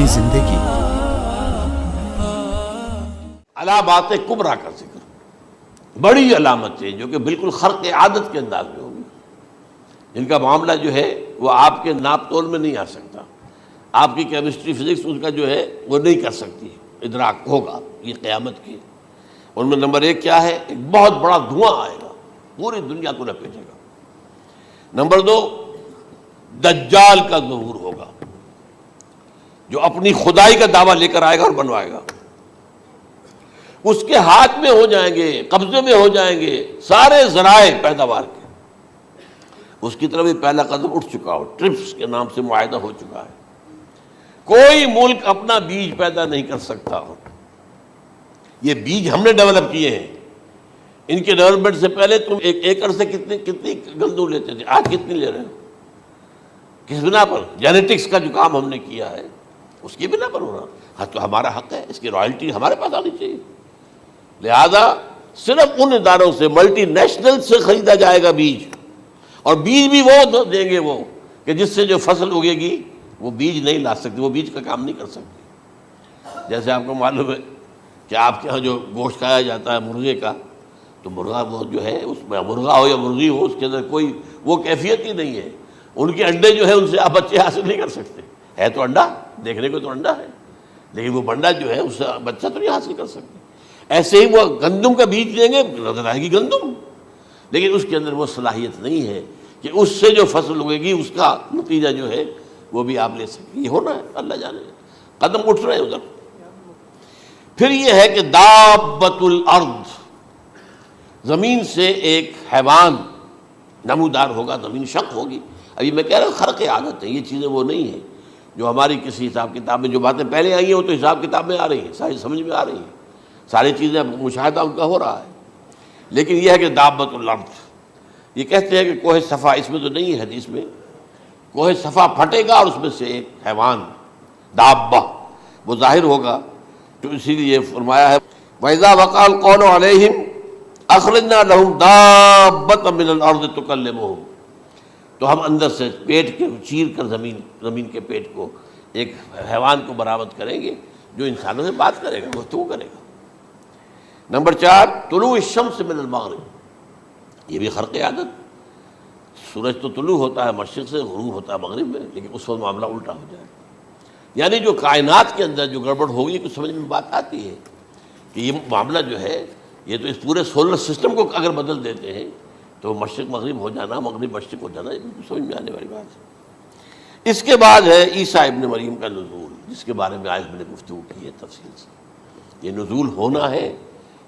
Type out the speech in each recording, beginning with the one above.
نئی زندگی۔ علامات کبریٰ کا ذکر، بڑی علامتیں جو کہ بالکل خرق عادت کے انداز میں ہوگی، جن کا معاملہ جو ہے وہ آپ کے ناپ تول میں نہیں آ سکتا، آپ کی کیمسٹری فزکس اس کا جو ہے وہ نہیں کر سکتی، ادراک ہوگا یہ قیامت کی۔ ان میں نمبر ایک کیا ہے؟ ایک بہت بڑا دھواں آئے گا، پوری دنیا کو لپیٹے گا۔ نمبر دو، دجال کا ظہور ہوگا، جو اپنی خدائی کا دعویٰ لے کر آئے گا اور بنوائے گا۔ اس کے ہاتھ میں ہو جائیں گے، قبضے میں ہو جائیں گے سارے ذرائع پیداوار کے۔ اس کی طرف بھی پہلا قدم اٹھ چکا ہو، ٹرپس کے نام سے معاہدہ ہو چکا ہے۔ کوئی ملک اپنا بیج پیدا نہیں کر سکتا ہو، یہ بیج ہم نے ڈیولپ کیے ہیں۔ ان کے ڈیولپمنٹ سے پہلے تم ایک ایکڑ سے کتنی گندم لیتے تھے، آج کتنی لے رہے ہو؟ کس بنا پر؟ جینیٹکس کا جو کام ہم نے کیا ہے اس کی بنا پر ہو رہا۔ ہاں تو ہمارا حق ہے، اس کی رائلٹی ہمارے پاس آنی چاہیے۔ لہذا صرف ان اداروں سے، ملٹی نیشنل سے خریدا جائے گا بیج، اور بیج بھی وہ دیں گے وہ کہ جس سے جو فصل اگے گی وہ بیج نہیں لا سکتی، وہ بیج کا کام نہیں کر سکتی۔ جیسے آپ کو معلوم ہے کہ آپ کے ہاں جو گوشت کھایا جاتا ہے مرغے کا، تو مرغا وہ جو ہے اس میں، مرغا ہو یا مرغی ہو، اس کے اندر کوئی وہ کیفیت ہی نہیں ہے۔ ان کے انڈے جو ہے ان سے آپ بچے حاصل نہیں کر سکتے، ہے تو انڈا، دیکھنے کو تو انڈا ہے، لیکن وہ بنڈا جو ہے اس سے بچہ تو نہیں حاصل کر سکتے۔ ایسے ہی وہ گندم کا بیج دیں گے، نظر آئے گی گندم، لیکن اس کے اندر وہ صلاحیت نہیں ہے کہ اس سے جو فصل اگے گی اس کا نتیجہ جو ہے وہ بھی آپ لے سکیں۔ یہ ہونا ہے، اللہ جانے، قدم اٹھ رہے ہیں ادھر۔ پھر یہ ہے کہ دابۃ الارض، زمین سے ایک حیوان نمودار ہوگا، زمین شق ہوگی۔ ابھی میں کہہ رہا ہوں خرق عادت ہے، یہ چیزیں وہ نہیں ہیں جو ہماری کسی حساب کتاب میں جو باتیں پہلے آئی ہیں وہ تو حساب کتاب میں آ رہی ہیں، ساری سمجھ میں آ رہی ہیں، ساری چیزیں مشاہدہ ان کا ہو رہا ہے۔ لیکن یہ ہے کہ دابۃ الارض، یہ کہتے ہیں کہ کوہ صفا، اس میں تو نہیں ہے حدیث میں، کوہ صفا پھٹے گا اور اس میں سے ایک حیوان دابہ وہ ظاہر ہوگا، تو اسی لیے فرمایا ہے وَإِذَا وَقَعَ الْقَوْلُ عَلَيْهِمْ أَخْرَجْنَا لَهُمْ دَابَّةً مِّنَ الْأَرْضِ تُكَلِّمُهُمْ، تو ہم اندر سے پیٹ کے چیر کر زمین کے پیٹ کو ایک حیوان کو برآمد کریں گے جو انسانوں سے بات کرے گا، گفتگو کرے گا۔ نمبر 4، طلوع الشمس من المغرب، یہ بھی خرق عادت۔ سورج تو طلوع ہوتا ہے مشرق سے، غروب ہوتا ہے مغرب میں، لیکن اس وقت معاملہ الٹا ہو جائے، یعنی جو کائنات کے اندر جو گڑبڑ ہوگی کچھ سمجھ میں بات آتی ہے کہ یہ معاملہ جو ہے یہ تو اس پورے سولر سسٹم کو اگر بدل دیتے ہیں تو مشرق مغرب ہو جانا، مغرب مشرق ہو جانا، یہ بالکل سمجھ میں آنے والی بات ہے۔ اس کے بعد ہے عیسیٰ ابن مریم کا نزول، جس کے بارے میں آج میں نے گفتگو کی ہے تفصیل سے۔ یہ نزول ہونا ہے،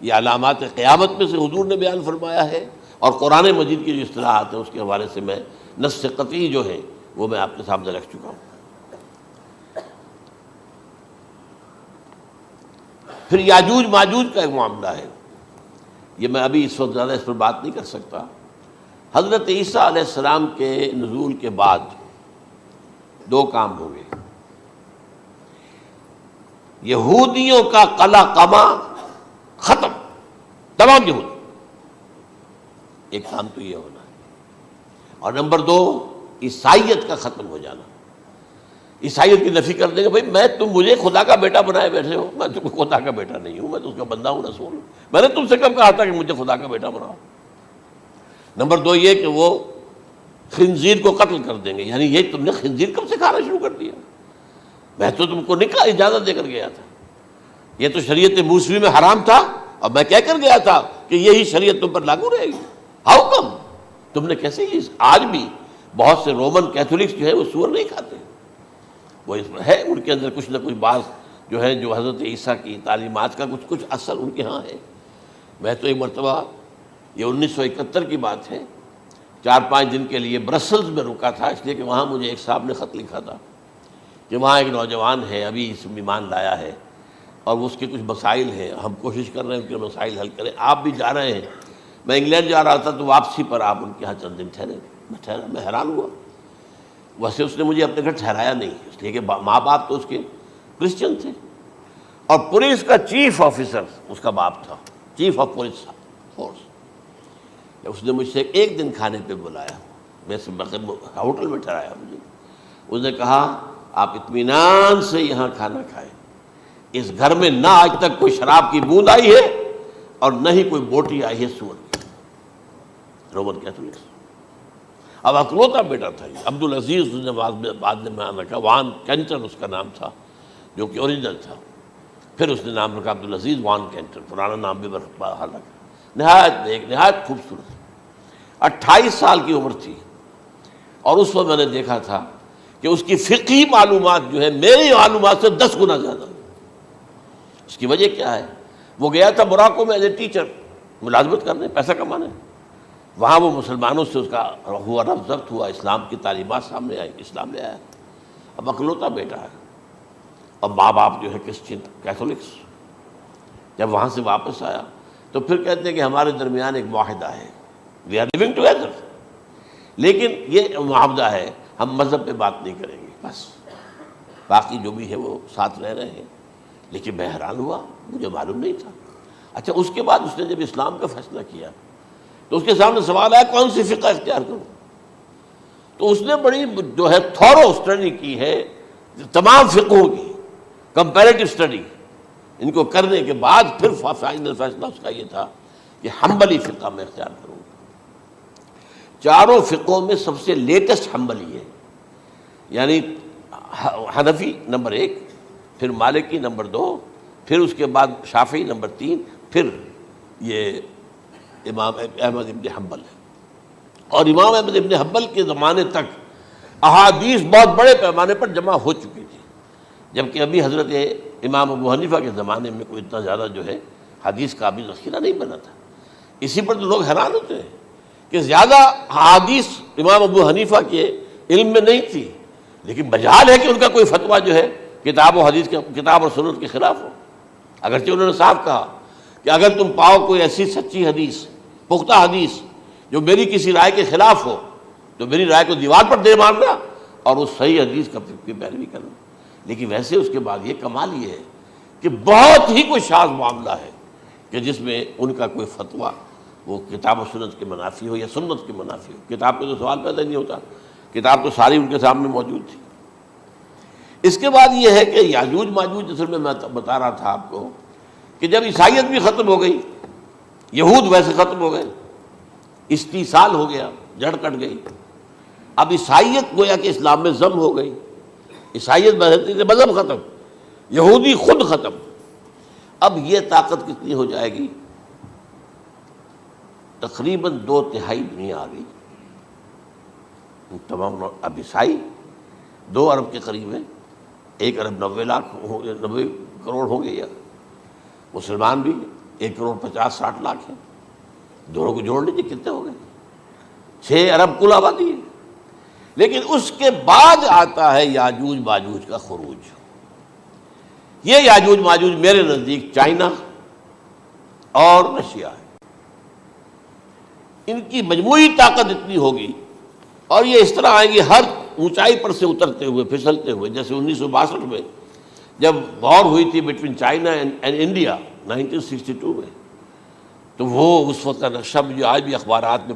یہ علامات قیامت میں سے حضور نے بیان فرمایا ہے، اور قرآن مجید کی جو اصطلاحات ہیں اس کے حوالے سے میں نص قطعی جو ہے وہ میں آپ کے سامنے رکھ چکا ہوں۔ پھر یاجوج ماجوج کا ایک معاملہ ہے، یہ میں ابھی اس وقت زیادہ اس پر بات نہیں کر سکتا۔ حضرت عیسیٰ علیہ السلام کے نزول کے بعد دو کام ہو گئے، یہودیوں کا قلع قمع ختم، تمام یہود، ایک کام تو یہ ہونا ہے، اور نمبر 2 عیسائیت کا ختم ہو جانا۔ عیسائیت کی نفی کر دیں گے، بھائی میں تم مجھے خدا کا بیٹا بنائے بیٹھے ہو، میں تم خدا کا بیٹا نہیں ہوں، میں تو اس کا بندہ ہوں، رسول ہوں، میں نے تم سے کب کہا تھا کہ مجھے خدا کا بیٹا بناؤ۔ نمبر 2 یہ کہ وہ خنزیر کو قتل کر دیں گے، یعنی یہ تم نے خنزیر کب سے کھانا شروع کر دیا؟ میں تو تم کو نکاح اجازت دے کر گیا تھا، یہ تو شریعت موسوی میں حرام تھا، اور میں کہہ کر گیا تھا کہ یہی شریعت تم پر لاگو رہے گی، ہاؤ کم تم نے کیسے یہ؟ آج بھی بہت سے رومن کیتھولکس جو ہے وہ سور نہیں کھاتے، وہ اس میں ہے ان کے اندر کچھ نہ کچھ بعض جو ہے جو حضرت عیسیٰ کی تعلیمات کا کچھ اثر ان کے ہاں ہے۔ میں تو ایک مرتبہ، یہ 1971 کی بات ہے، 4-5 دن کے لیے برسلز میں رکا تھا، اس لیے کہ وہاں مجھے ایک صاحب نے خط لکھا تھا کہ وہاں ایک نوجوان ہے، ابھی اس ایمان لایا ہے، اور اس کے کچھ مسائل ہیں، ہم کوشش کر رہے ہیں ان کے مسائل حل کریں، آپ بھی جا رہے ہیں۔ میں انگلینڈ جا رہا تھا تو واپسی پر آپ ان کے یہاں چند دن ٹھہرے، میں حیران ہوا۔ ویسے اس نے مجھے اپنے گھر ٹھہرایا نہیں، اس لیے کہ ماں باپ تو اس کے کرسچن تھے، اور پولیس کا چیف آفیسر اس کا باپ تھا، چیف آف پولیس فورس۔ اس نے مجھ سے ایک دن کھانے پہ بلایا، میں ہوٹل میں ٹھہرایا مجھے، اس نے کہا آپ اطمینان سے یہاں کھانا کھائیں. اس گھر میں نہ آج تک کوئی شراب کی بوند آئی ہے اور نہ ہی کوئی بوٹی آئی ہے سور کی. Roman Catholics. اب اکلوتا بیٹا تھا یہ عبدالعزیز، نے بعد میں نام رکھا، وان کینٹر اس کا نام تھا جو کہ اوریجنل تھا. پھر اس نے نام رکھا عبدالعزیز وان کینٹر، پرانا نام بھی بحال رکھا. نہایت نیک، نہایت خوبصورت. 28 سال کی عمر تھی اور اس وقت میں نے دیکھا تھا کہ اس کی فقہی معلومات جو ہے میری معلومات سے 10 گنا زیادہ. اس کی وجہ کیا ہے؟ وہ گیا تھا موراکو میں ایز اے ٹیچر ملازمت کرنے، پیسہ کمانے. وہاں وہ مسلمانوں سے اس کا ہوا رفت ضبط ہوا، اسلام کی تعلیمات سامنے آئی، اسلام لے آیا. اب اکلوتا بیٹا ہے اور ماں باپ جو ہے کرسچن کیتھولکس. جب وہاں سے واپس آیا تو پھر کہتے ہیں کہ ہمارے درمیان ایک معاہدہ ہے، وی آر لیونگ ٹوگیدر، لیکن یہ معاہدہ ہے ہم مذہب پہ بات نہیں کریں گے، بس باقی جو بھی ہے وہ ساتھ رہ رہے ہیں. لیکن میں حیران ہوا، مجھے معلوم نہیں تھا. اچھا اس کے بعد اس نے جب اسلام کا فیصلہ کیا تو اس کے سامنے سوال آیا کون سی فقہ اختیار کروں. تو اس نے بڑی جو ہے تھورو اسٹڈی کی ہے تمام فقہوں کی، کمپیریٹو اسٹڈی. ان کو کرنے کے بعد پھر فائنل فیصلہ اس کا یہ تھا کہ حنبلی فقہ میں اختیار کروں. چاروں فقہوں میں سب سے لیٹسٹ حنبلی ہے، یعنی حنفی نمبر 1، پھر مالکی نمبر 2، پھر اس کے بعد شافعی نمبر 3، پھر یہ امام احمد ابن حنبل ہے. اور امام احمد ابن حنبل کے زمانے تک احادیث بہت بڑے پیمانے پر جمع ہو چکی تھی، جبکہ ابھی حضرت امام ابو حنیفہ کے زمانے میں کوئی اتنا زیادہ جو ہے حدیث کا بھی ذخیرہ نہیں بنا تھا. اسی پر تو لوگ حیران ہوتے ہیں کہ زیادہ حدیث امام ابو حنیفہ کے علم میں نہیں تھی، لیکن مجال ہے کہ ان کا کوئی فتویٰ جو ہے کتاب و حدیث کے، کتاب اور سنت کے خلاف ہو. اگرچہ انہوں نے صاف کہا کہ اگر تم پاؤ کوئی ایسی سچی حدیث، پختہ حدیث جو میری کسی رائے کے خلاف ہو تو میری رائے کو دیوار پر دے مارنا اور اس صحیح حدیث کی پیروی کرنا. لیکن ویسے اس کے بعد یہ کمال یہ ہے کہ بہت ہی کوئی شاذ معاملہ ہے کہ جس میں ان کا کوئی فتویٰ وہ کتاب و سنت کے منافی ہو یا سنت کے منافی ہو. کتاب پہ تو سوال پیدا نہیں ہوتا، کتاب تو ساری ان کے سامنے موجود تھی. اس کے بعد یہ ہے کہ یاجوج ماجوج، اصل میں بتا رہا تھا آپ کو کہ جب عیسائیت بھی ختم ہو گئی، یہود ویسے ختم ہو گئے، استیصال ہو گیا، جڑ کٹ گئی. اب عیسائیت گویا کہ اسلام میں ضم ہو گئی. عیسائیت مذہب ختم، یہودی خود ختم. اب یہ طاقت کتنی ہو جائے گی؟ تقریباً 2/3 دنیا آ گئی. تمام اب عیسائی 2 ارب کے قریب ہیں، 1 ارب 90 کروڑ ہوں گے، یا مسلمان بھی 1 کروڑ 50-60 لاکھ ہیں. دونوں کو جوڑ لیجیے کتنے ہو گئے؟ 6 ارب کل آبادی ہے. لیکن اس کے بعد آتا ہے یاجوج ماجوج کا خروج. یہ یاجوج ماجوج میرے نزدیک چائنا اور رشیا ہے. ان کی مجموعی طاقت اتنی ہوگی اور یہ اس طرح آئیں گے ہر اونچائی پر سے اترتے ہوئے، پھسلتے ہوئے. جیسے 1962 میں جب وار ہوئی تھی بٹوین چائنا اینڈ انڈیا 1962 میں، تو وہ اس وقت کا نقشہ جو آج بھی اخبارات میں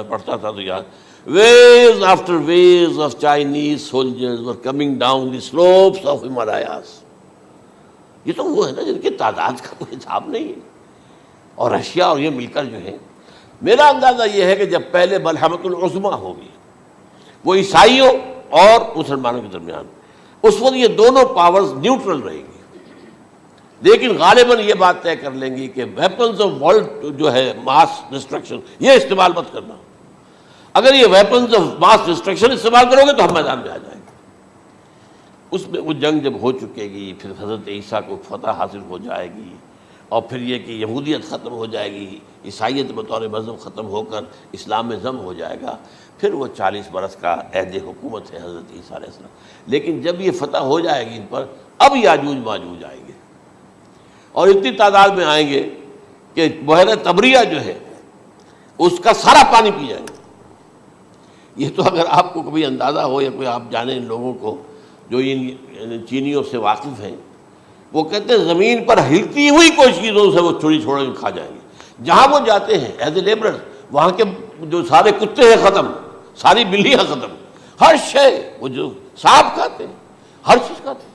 پڑھتا تھا تو یہاں waves after waves of Chinese soldiers were coming down the slopes of Himalayas. یہ تو وہ ہے نا جن کی تعداد کا کوئی حساب نہیں ہے. اور رشیا اور یہ مل کر جو ہے، میرا اندازہ یہ ہے کہ جب پہلے ملحمۃ العظمیٰ ہوگی وہ عیسائیوں اور مسلمانوں کے درمیان، اس وقت یہ دونوں پاورز نیوٹرل رہیں گی. لیکن غالباً یہ بات طے کر لیں گی کہ ویپنز آف ورلڈ جو ہے ماس ڈسٹرکشن، یہ استعمال مت کرنا. اگر یہ ویپنز آف ماس ڈسٹرکشن استعمال کرو گے تو ہم میدان میں آ جائیں گے. اس میں وہ جنگ جب ہو چکے گی، پھر حضرت عیسیٰ کو فتح حاصل ہو جائے گی، اور پھر یہ کہ یہودیت ختم ہو جائے گی، عیسائیت بطور مذہب ختم ہو کر اسلام میں ضم ہو جائے گا. پھر وہ 40 برس کا عہد حکومت ہے حضرت عیسیٰ علیہ السلام. لیکن جب یہ فتح ہو جائے گی ان پر، اب یاجوج ماجوج آئیں گے اور اتنی تعداد میں آئیں گے کہ بحیرہ طبریہ جو ہے اس کا سارا پانی پی جائیں گے. یہ تو اگر آپ کو کبھی اندازہ ہو یا کوئی آپ جانیں ان لوگوں کو جو ان چینیوں سے واقف ہیں، وہ کہتے ہیں زمین پر ہلتی ہوئی کوئی چیزوں سے وہ چھوڑی چھوڑ کھا جائیں گے. جہاں وہ جاتے ہیں ایز اے لیبرر، وہاں کے جو سارے کتے ہیں ختم، ساری بلیاں ختم، ہر شے وہ جو سانپ کھاتے ہیں. ہر چیز کھاتے ہیں،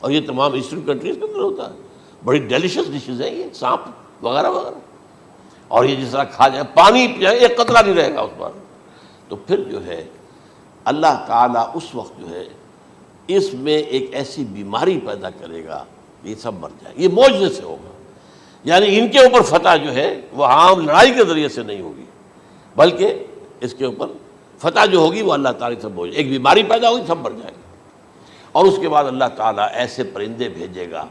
اور یہ تمام ایسٹرن کنٹریز کے اندر ہوتا ہے، بڑی ڈیلیشس ڈشز ہیں یہ، سانپ وغیرہ وغیرہ، اور یہ جس طرح کھا جائے، پانی پئے ایک قطرہ نہیں رہے گا اس پر. تو پھر جو ہے اللہ تعالیٰ اس وقت جو ہے اس میں ایک ایسی بیماری پیدا کرے گا، یہ سب مر جائے. یہ معجزے سے ہوگا، یعنی ان کے اوپر فتح جو ہے وہ عام لڑائی کے ذریعے سے نہیں ہوگی، بلکہ اس کے اوپر فتح جو ہوگی وہ اللہ تعالیٰ سے بوجھ، ایک بیماری پیدا ہوگی سب مر جائے گا. اور اس کے بعد اللہ تعالیٰ ایسے پرندے بھیجے گا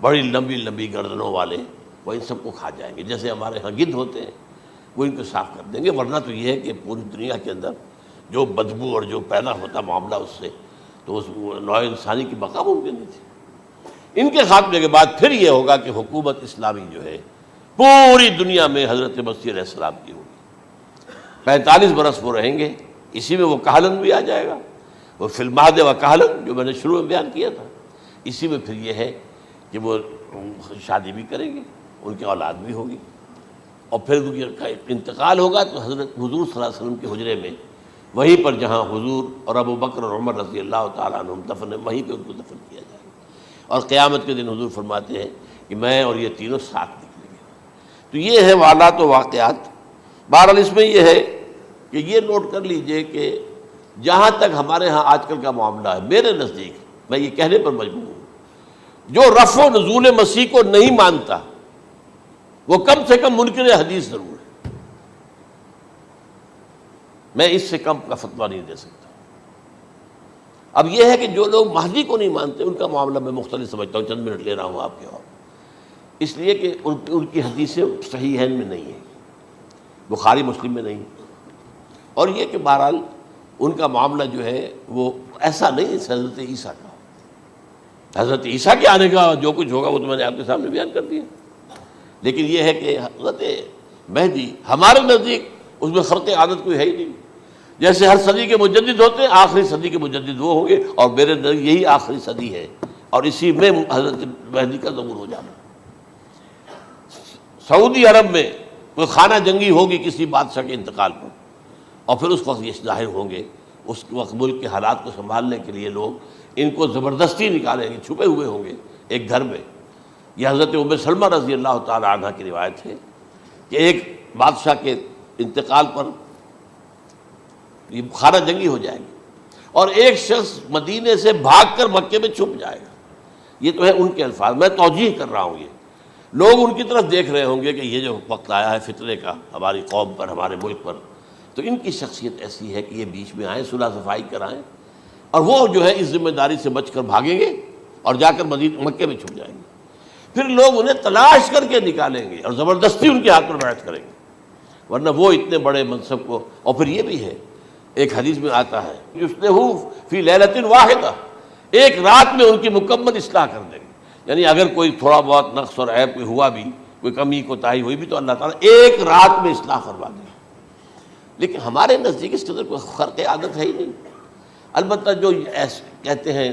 بڑی لمبی لمبی گردنوں والے، وہ ان سب کو کھا جائیں گے. جیسے ہمارے ہاں گدھ ہوتے ہیں وہ ان کو صاف کر دیں گے. ورنہ تو یہ ہے کہ پوری دنیا کے اندر جو بدبو اور جو پیدا ہوتا معاملہ اس سے، تو اس نوع انسانی کی بقا ممکن نہیں تھی. ان کے خاتمے کے بعد پھر یہ ہوگا کہ حکومت اسلامی جو ہے پوری دنیا میں حضرت مسیح علیہ السلام کی ہوگی. 45 برس وہ رہیں گے، اسی میں وہ کہلن بھی آ جائے گا، وہ فی المہد و کہلن جو میں نے شروع میں بیان کیا تھا. اسی میں پھر یہ ہے کہ وہ شادی بھی کریں گے، ان کی اولاد بھی ہوگی، اور پھر ان کا انتقال ہوگا تو حضرت حضور صلی اللہ علیہ وسلم کے حجرے میں، وہیں پر جہاں حضور اور ابو بکر اور عمر رضی اللہ تعالیٰ عنہم دفن ہیں، وہیں پہ ان کو دفن کیا جائے گا. اور قیامت کے دن حضور فرماتے ہیں کہ میں اور یہ تینوں ساتھ نکلیں گے. تو یہ ہے حالات و واقعات. بہرحال اس میں یہ ہے کہ یہ نوٹ کر لیجئے کہ جہاں تک ہمارے ہاں آج کل کا معاملہ ہے، میرے نزدیک میں یہ کہنے پر مجبور ہوں، جو رفع و نزول مسیح کو نہیں مانتا وہ کم سے کم منکر حدیث ضرور ہے. میں اس سے کم کا فتویٰ نہیں دے سکتا. اب یہ ہے کہ جو لوگ مہدی کو نہیں مانتے ان کا معاملہ میں مختلف سمجھتا ہوں. چند منٹ لے رہا ہوں آپ کے، اور اس لیے کہ ان کی حدیثیں صحیح میں نہیں ہیں، بخاری مسلم میں نہیں. اور یہ کہ بہرحال ان کا معاملہ جو ہے وہ ایسا نہیں ہے حضرت عیسیٰ کا. حضرت عیسیٰ کے آنے کا جو کچھ ہوگا وہ تو میں نے آپ کے سامنے بیان کر دیا. لیکن یہ ہے کہ حضرت مہدی ہمارے نزدیک اس میں خرق عادت کوئی ہے ہی نہیں. جیسے ہر صدی کے مجدد ہوتے ہیں، آخری صدی کے مجدد وہ ہوں گے، اور میرے نزدیک یہی آخری صدی ہے، اور اسی میں حضرت مہدی کا ظہور ہو جانا. سعودی عرب میں کوئی خانہ جنگی ہوگی کسی بادشاہ کے انتقال پر، اور پھر اس وقت یہ ظاہر ہوں گے. اس وقت ملک کے حالات کو سنبھالنے کے لیے لوگ ان کو زبردستی نکالیں گے، چھپے ہوئے ہوں گے ایک گھر میں. یہ حضرت ام سلمہ رضی اللہ تعالی عنہ کی روایت ہے کہ ایک بادشاہ کے انتقال پر یہ خانہ جنگی ہو جائے گی، اور ایک شخص مدینے سے بھاگ کر مکے میں چھپ جائے گا. یہ تو ہے ان کے الفاظ، میں توجیہ کر رہا ہوں. یہ لوگ ان کی طرف دیکھ رہے ہوں گے کہ یہ جو وقت آیا ہے فتنے کا ہماری قوم پر، ہمارے ملک پر، تو ان کی شخصیت ایسی ہے کہ یہ بیچ میں آئیں، صلح صفائی کرائیں، اور وہ جو ہے اس ذمہ داری سے بچ کر بھاگیں گے اور جا کر مکے میں چھپ جائیں گے. پھر لوگ انہیں تلاش کر کے نکالیں گے اور زبردستی ان کے ہاتھ پر بیعت کریں گے، ورنہ وہ اتنے بڑے منصب کو. اور پھر یہ بھی ہے، ایک حدیث میں آتا ہے یصلحو فی لیلۃ واحدہ، ایک رات میں ان کی مکمل اصلاح کر دیں گے. یعنی اگر کوئی تھوڑا بہت نقص اور عیب کوئی ہوا بھی، کوئی کمی کوتاہی ہوئی بھی، تو اللہ تعالیٰ ایک رات میں اصلاح کروا دیں. لیکن ہمارے نزدیک اس کے اندر کوئی خرق عادت ہے ہی نہیں. البتہ جو کہتے ہیں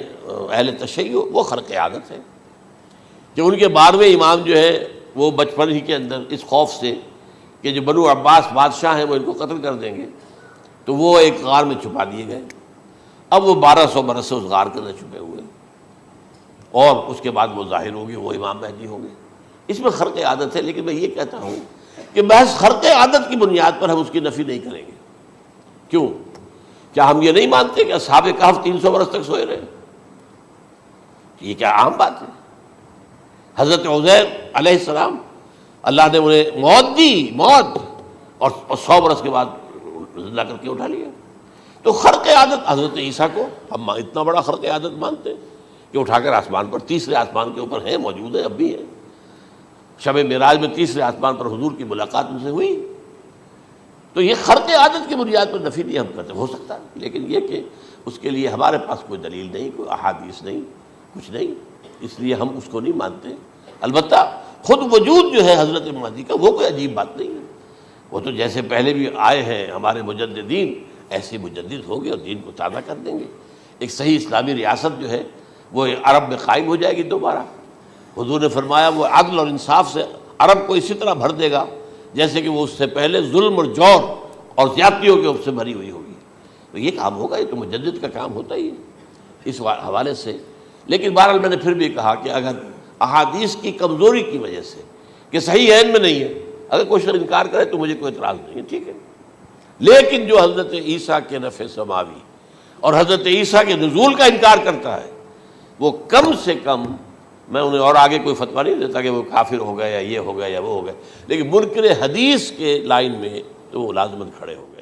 اہل تشیع، وہ خرق عادت ہے کہ ان کے 12ویں امام جو ہے وہ بچپن ہی کے اندر اس خوف سے کہ جو بنو عباس بادشاہ ہیں وہ ان کو قتل کر دیں گے، تو وہ ایک غار میں چھپا دیے گئے. اب وہ 1200 برس سے اس غار کے اندر چھپے ہوئے، اور اس کے بعد وہ ظاہر ہوگی، وہ امام مہدی ہوں گے. اس میں خرق عادت ہے. لیکن میں یہ کہتا ہوں کہ محض خرق عادت کی بنیاد پر ہم اس کی نفی نہیں کریں گے. کیوں؟ کیا ہم یہ نہیں مانتے کہ اصحاب کہف 300 برس تک سوئے رہے؟ یہ کیا عام بات ہے؟ حضرت عزیر علیہ السلام اللہ نے انہیں موت دی، موت، اور 100 برس کے بعد زندہ کر کے اٹھا لیا. تو خرق عادت حضرت عیسیٰ کو ہم اتنا بڑا خرق عادت مانتے ہیں کہ اٹھا کر آسمان پر، تیسرے آسمان کے اوپر ہیں، موجود ہیں، اب بھی ہیں. شب معراج میں تیسرے آسمان پر حضور کی ملاقات ان سے ہوئی. تو یہ خرق عادت کی بنیاد پر نفی نہیں ہم کرتے. ہو سکتا ہے، لیکن یہ کہ اس کے لیے ہمارے پاس کوئی دلیل نہیں، کوئی احادیث نہیں، کچھ نہیں، اس لیے ہم اس کو نہیں مانتے. البتہ خود وجود جو ہے حضرت مہدی کا وہ کوئی عجیب بات نہیں ہے. وہ تو جیسے پہلے بھی آئے ہیں ہمارے مجددین، ایسے مجدد ہوں گے اور دین کو تازہ کر دیں گے. ایک صحیح اسلامی ریاست جو ہے وہ عرب میں قائم ہو جائے گی دوبارہ. حضور نے فرمایا وہ عدل اور انصاف سے عرب کو اسی طرح بھر دے گا جیسے کہ وہ اس سے پہلے ظلم اور جور اور زیادتیوں کے سے بھری ہوئی ہوگی. تو یہ کام ہوگا، یہ تو مجدد کا کام ہوتا ہی ہے. اس حوالے سے۔ لیکن بہرحال میں نے پھر بھی کہا کہ اگر احادیث کی کمزوری کی وجہ سے کہ صحیح عین میں نہیں ہے، اگر کوئی شخص انکار کرے تو مجھے کوئی اعتراض نہیں ہے، ٹھیک ہے۔ لیکن جو حضرت عیسیٰ کے رفع سماوی اور حضرت عیسیٰ کے نزول کا انکار کرتا ہے، وہ کم سے کم، میں انہیں اور آگے کوئی فتویٰ نہیں دیتا کہ وہ کافر ہو گئے یا یہ ہو گیا یا وہ ہو گئے، لیکن منکر حدیث کے لائن میں تو وہ لازماً کھڑے ہو گئے۔